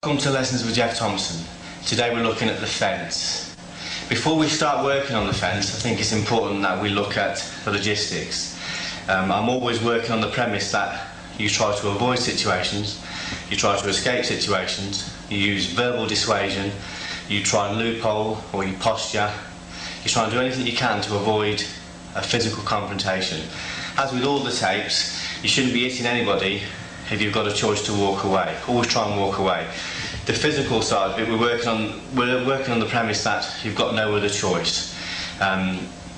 Welcome to Lessons with Geoff Thompson. Today we're looking at the fence. Before we start working on the fence, I think it's important that we look at the logistics. I'm always working on the premise that you try to avoid situations, you try to escape situations, you use verbal dissuasion, you try and loophole or you posture, you try and do anything you can to avoid a physical confrontation. As with all the tapes, you shouldn't be hitting anybody if you've got a choice to walk away. Always try and walk away. The physical side of it, we're working on the premise that you've got no other choice.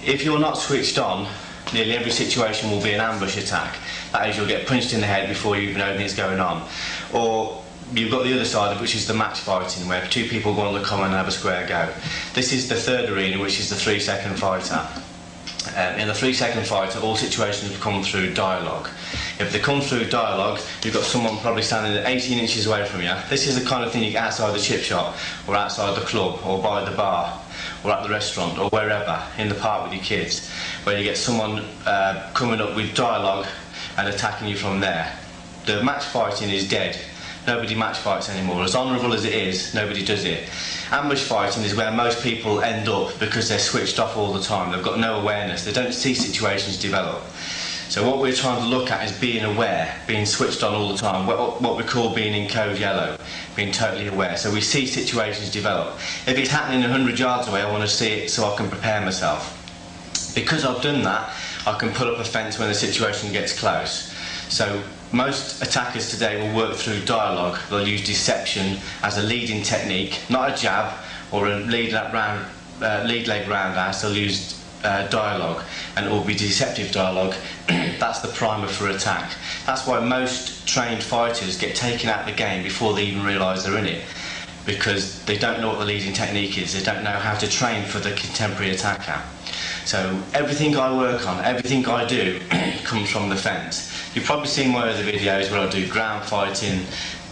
If you're not switched on, nearly every situation will be an ambush attack. That is, you'll get punched in the head before you even know anything's going on. Or you've got the other side of it, which is the match fighting, where two people go on the common and have a square go. This is the third arena, which is the 3-second fighter. In the 3-second fighter, all situations come through dialogue. If they come through dialogue, you've got someone probably standing 18 inches away from you. This is the kind of thing you get outside the chip shop, or outside the club, or by the bar, or at the restaurant, or wherever, in the park with your kids, where you get someone coming up with dialogue and attacking you from there. The match fighting is dead. Nobody match fights anymore. As honourable as it is, nobody does it. Ambush fighting is where most people end up because they're switched off all the time. They've got no awareness. They don't see situations develop. So what we're trying to look at is being aware, being switched on all the time, what we call being in code yellow, being totally aware. So we see situations develop. If it's happening 100 yards away, I want to see it so I can prepare myself. Because I've done that, I can put up a fence when the situation gets close. So most attackers today will work through dialogue. They'll use deception as a leading technique, not a jab or a lead leg roundhouse. They'll use dialogue, and it will be deceptive dialogue. That's the primer for attack. That's why most trained fighters get taken out of the game before they even realise they're in it, because they don't know what the leading technique is. They don't know how to train for the contemporary attacker. So everything I work on, everything I do comes from the fence. You've probably seen my other videos where I do ground fighting,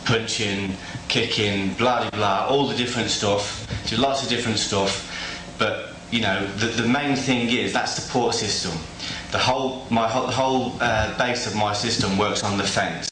punching, kicking, blah blah blah, all the different stuff, do lots of different stuff, but you know, the main thing is that support system. The whole base of my system works on the fence.